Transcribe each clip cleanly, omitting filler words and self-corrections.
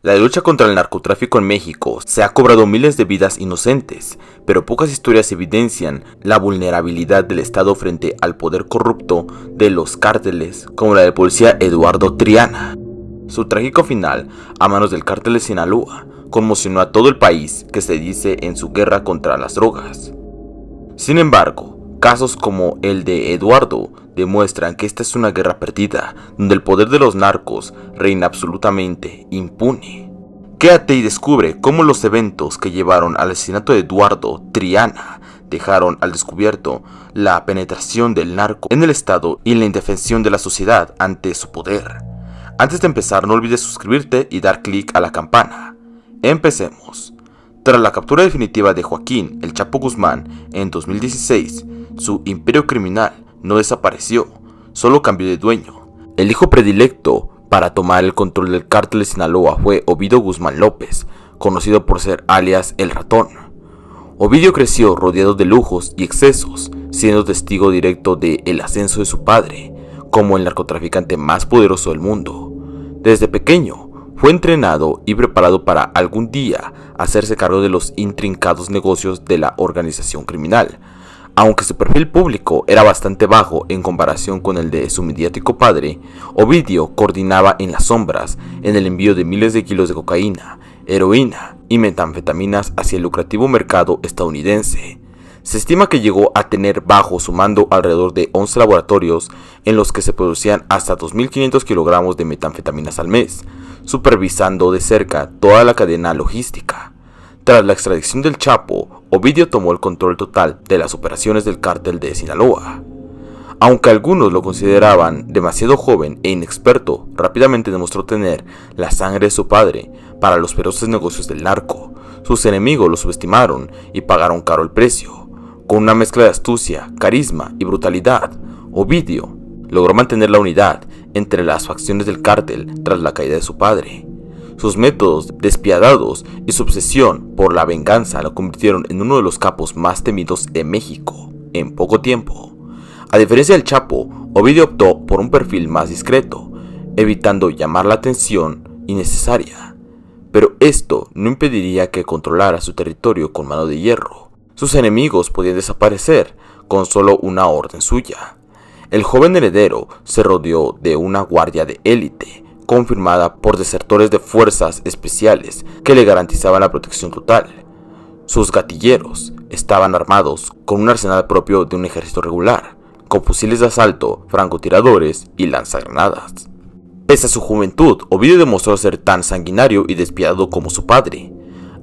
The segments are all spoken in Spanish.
La lucha contra el narcotráfico en México se ha cobrado miles de vidas inocentes, pero pocas historias evidencian la vulnerabilidad del Estado frente al poder corrupto de los cárteles, como la del policía Eduardo Triana. Su trágico final, a manos del cártel de Sinaloa, conmocionó a todo el país que se dice en su guerra contra las drogas. Sin embargo, casos como el de Eduardo demuestran que esta es una guerra perdida, donde el poder de los narcos reina absolutamente impune. Quédate y descubre cómo los eventos que llevaron al asesinato de Eduardo Triana dejaron al descubierto la penetración del narco en el Estado y la indefensión de la sociedad ante su poder. Antes de empezar, no olvides suscribirte y dar clic a la campana. Empecemos. Tras la captura definitiva de Joaquín El Chapo Guzmán en 2016, su imperio criminal no desapareció, solo cambió de dueño. El hijo predilecto para tomar el control del cártel de Sinaloa fue Ovidio Guzmán López, conocido por ser alias El Ratón. Ovidio creció rodeado de lujos y excesos, siendo testigo directo del ascenso de su padre, como el narcotraficante más poderoso del mundo. Desde pequeño, fue entrenado y preparado para algún día hacerse cargo de los intrincados negocios de la organización criminal. Aunque su perfil público era bastante bajo en comparación con el de su mediático padre, Ovidio coordinaba en las sombras en el envío de miles de kilos de cocaína, heroína y metanfetaminas hacia el lucrativo mercado estadounidense. Se estima que llegó a tener bajo su mando alrededor de 11 laboratorios en los que se producían hasta 2.500 kilogramos de metanfetaminas al mes, supervisando de cerca toda la cadena logística. Tras la extradición del Chapo, Ovidio tomó el control total de las operaciones del cártel de Sinaloa. Aunque algunos lo consideraban demasiado joven e inexperto, rápidamente demostró tener la sangre de su padre para los feroces negocios del narco. Sus enemigos lo subestimaron y pagaron caro el precio. Con una mezcla de astucia, carisma y brutalidad, Ovidio logró mantener la unidad entre las facciones del cártel tras la caída de su padre. Sus métodos despiadados y su obsesión por la venganza lo convirtieron en uno de los capos más temidos de México en poco tiempo. A diferencia del Chapo, Ovidio optó por un perfil más discreto, evitando llamar la atención innecesaria. Pero esto no impediría que controlara su territorio con mano de hierro. Sus enemigos podían desaparecer con solo una orden suya. El joven heredero se rodeó de una guardia de élite, confirmada por desertores de fuerzas especiales que le garantizaban la protección total. Sus gatilleros estaban armados con un arsenal propio de un ejército regular, con fusiles de asalto, francotiradores y lanzagranadas. Pese a su juventud, Ovidio demostró ser tan sanguinario y despiadado como su padre.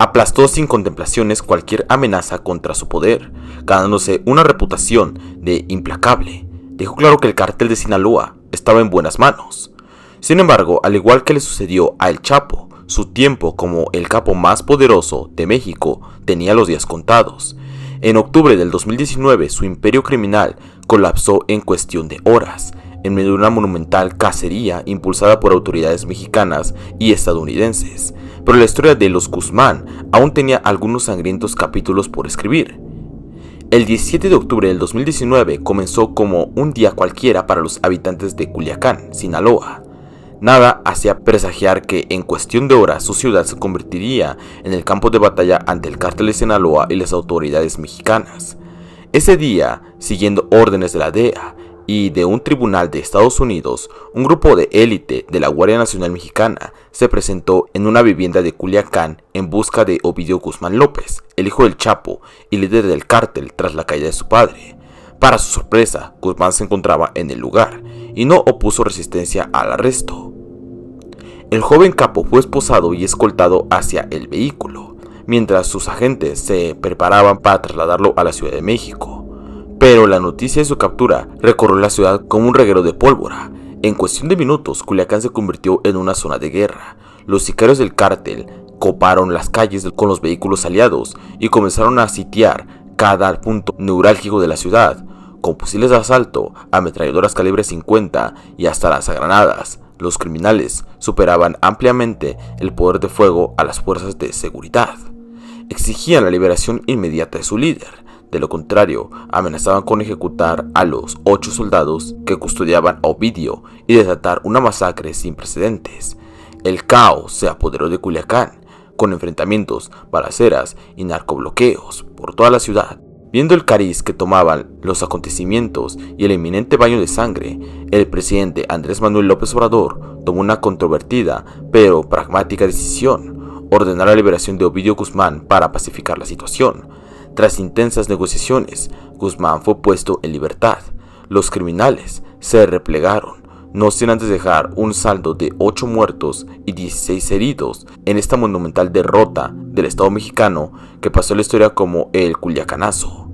Aplastó sin contemplaciones cualquier amenaza contra su poder, ganándose una reputación de implacable. Dejó claro que el cártel de Sinaloa estaba en buenas manos. Sin embargo, al igual que le sucedió a El Chapo, su tiempo como el capo más poderoso de México tenía los días contados. En octubre del 2019, su imperio criminal colapsó en cuestión de horas, en medio de una monumental cacería impulsada por autoridades mexicanas y estadounidenses. Pero la historia de los Guzmán aún tenía algunos sangrientos capítulos por escribir. El 17 de octubre del 2019 comenzó como un día cualquiera para los habitantes de Culiacán, Sinaloa. Nada hacía presagiar que en cuestión de horas su ciudad se convertiría en el campo de batalla ante el cártel de Sinaloa y las autoridades mexicanas. Ese día, siguiendo órdenes de la DEA y de un tribunal de Estados Unidos, un grupo de élite de la Guardia Nacional Mexicana se presentó en una vivienda de Culiacán en busca de Ovidio Guzmán López, el hijo del Chapo y líder del cártel tras la caída de su padre. Para su sorpresa, Guzmán se encontraba en el lugar y no opuso resistencia al arresto. El joven capo fue esposado y escoltado hacia el vehículo, mientras sus agentes se preparaban para trasladarlo a la Ciudad de México. Pero la noticia de su captura recorrió la ciudad como un reguero de pólvora. En cuestión de minutos, Culiacán se convirtió en una zona de guerra. Los sicarios del cártel coparon las calles con los vehículos aliados y comenzaron a sitiar cada punto neurálgico de la ciudad, con fusiles de asalto, ametralladoras calibre 50 y hasta lanzagranadas. Los criminales superaban ampliamente el poder de fuego a las fuerzas de seguridad. Exigían la liberación inmediata de su líder. De lo contrario, amenazaban con ejecutar a los 8 soldados que custodiaban a Ovidio y desatar una masacre sin precedentes. El caos se apoderó de Culiacán, con enfrentamientos, balaceras y narcobloqueos por toda la ciudad. Viendo el cariz que tomaban los acontecimientos y el inminente baño de sangre, el presidente Andrés Manuel López Obrador tomó una controvertida pero pragmática decisión: ordenar la liberación de Ovidio Guzmán para pacificar la situación. Tras intensas negociaciones, Guzmán fue puesto en libertad. Los criminales se replegaron, no sin antes dejar un saldo de 8 muertos y 16 heridos en esta monumental derrota del Estado mexicano que pasó a la historia como el Culiacanazo.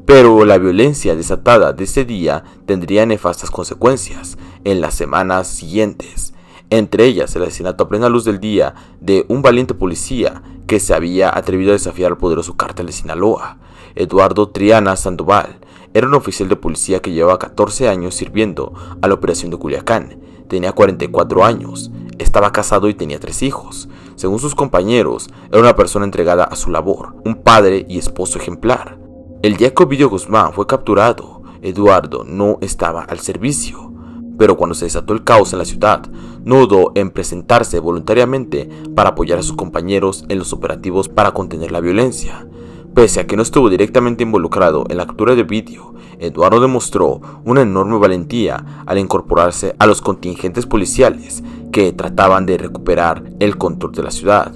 Pero la violencia desatada de ese día tendría nefastas consecuencias en las semanas siguientes, entre ellas el asesinato a plena luz del día de un valiente policía que se había atrevido a desafiar al poderoso cártel de Sinaloa. Eduardo Triana Sandoval era un oficial de policía que llevaba 14 años sirviendo a la operación de Culiacán. Tenía 44 años, estaba casado y tenía 3 hijos. Según sus compañeros, era una persona entregada a su labor, un padre y esposo ejemplar. El día que Ovidio Guzmán fue capturado, Eduardo no estaba al servicio, pero cuando se desató el caos en la ciudad, no dudó en presentarse voluntariamente para apoyar a sus compañeros en los operativos para contener la violencia. Pese a que no estuvo directamente involucrado en la captura de Ovidio, Eduardo demostró una enorme valentía al incorporarse a los contingentes policiales que trataban de recuperar el control de la ciudad.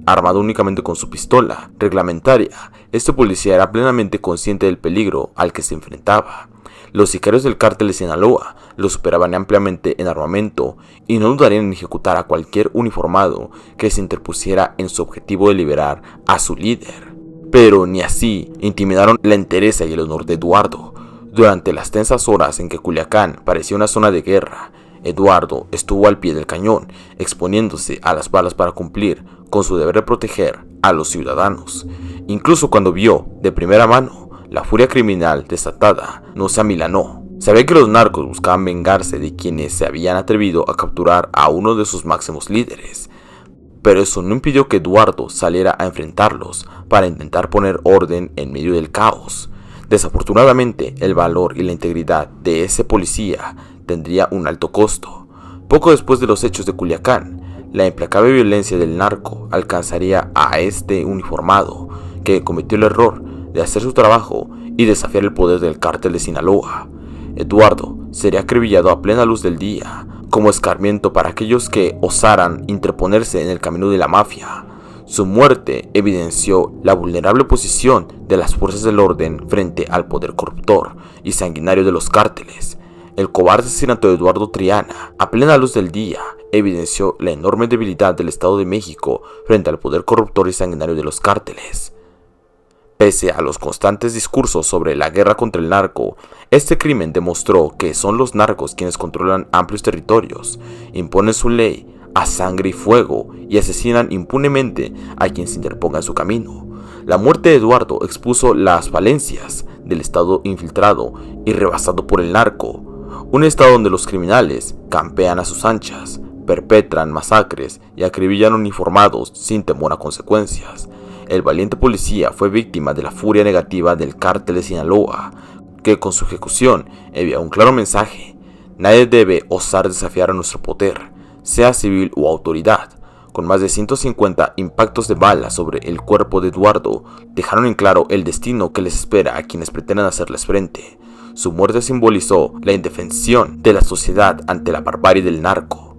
Armado únicamente con su pistola reglamentaria, este policía era plenamente consciente del peligro al que se enfrentaba. Los sicarios del cártel de Sinaloa lo superaban ampliamente en armamento y no dudarían en ejecutar a cualquier uniformado que se interpusiera en su objetivo de liberar a su líder. Pero ni así intimidaron la entereza y el honor de Eduardo. Durante las tensas horas en que Culiacán parecía una zona de guerra, Eduardo estuvo al pie del cañón, exponiéndose a las balas para cumplir con su deber de proteger a los ciudadanos. Incluso cuando vio de primera mano la furia criminal desatada, no se amilanó. Sabía que los narcos buscaban vengarse de quienes se habían atrevido a capturar a uno de sus máximos líderes. Pero eso no impidió que Eduardo saliera a enfrentarlos para intentar poner orden en medio del caos. Desafortunadamente, el valor y la integridad de ese policía tendría un alto costo. Poco después de los hechos de Culiacán, la implacable violencia del narco alcanzaría a este uniformado, que cometió el error de hacer su trabajo y desafiar el poder del cártel de Sinaloa. Eduardo sería acribillado a plena luz del día, como escarmiento para aquellos que osaran interponerse en el camino de la mafia. Su muerte evidenció la vulnerable posición de las fuerzas del orden frente al poder corruptor y sanguinario de los cárteles. El cobarde asesinato de Eduardo Triana, a plena luz del día, evidenció la enorme debilidad del Estado de México frente al poder corruptor y sanguinario de los cárteles. Pese a los constantes discursos sobre la guerra contra el narco, este crimen demostró que son los narcos quienes controlan amplios territorios, imponen su ley a sangre y fuego y asesinan impunemente a quien se interponga en su camino. La muerte de Eduardo expuso las falencias del Estado infiltrado y rebasado por el narco, un Estado donde los criminales campean a sus anchas, perpetran masacres y acribillan uniformados sin temor a consecuencias. El valiente policía fue víctima de la furia negativa del cártel de Sinaloa, que con su ejecución envía un claro mensaje: nadie debe osar desafiar a nuestro poder, sea civil o autoridad. Con más de 150 impactos de bala sobre el cuerpo de Eduardo, dejaron en claro el destino que les espera a quienes pretendan hacerles frente. Su muerte simbolizó la indefensión de la sociedad ante la barbarie del narco.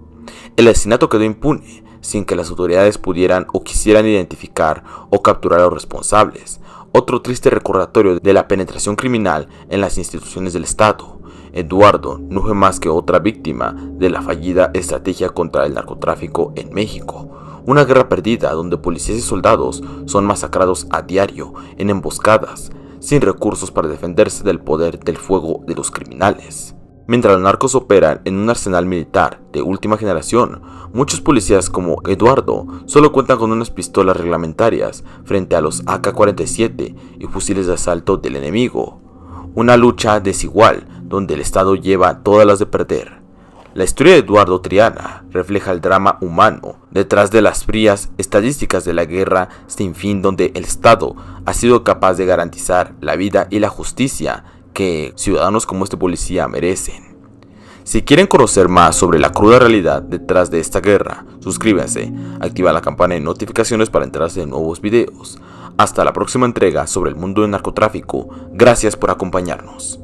El asesinato quedó impune, sin que las autoridades pudieran o quisieran identificar o capturar a los responsables. Otro triste recordatorio de la penetración criminal en las instituciones del Estado. Eduardo no fue más que otra víctima de la fallida estrategia contra el narcotráfico en México. Una guerra perdida donde policías y soldados son masacrados a diario en emboscadas, sin recursos para defenderse del poder del fuego de los criminales. Mientras los narcos operan en un arsenal militar de última generación, muchos policías como Eduardo solo cuentan con unas pistolas reglamentarias frente a los AK-47 y fusiles de asalto del enemigo. Una lucha desigual donde el Estado lleva todas las de perder. La historia de Eduardo Triana refleja el drama humano detrás de las frías estadísticas de la guerra sin fin, donde el Estado ha sido capaz de garantizar la vida y la justicia que ciudadanos como este policía merecen. Si quieren conocer más sobre la cruda realidad detrás de esta guerra, suscríbanse, activa la campana de notificaciones para enterarse de nuevos videos. Hasta la próxima entrega sobre el mundo del narcotráfico. Gracias por acompañarnos.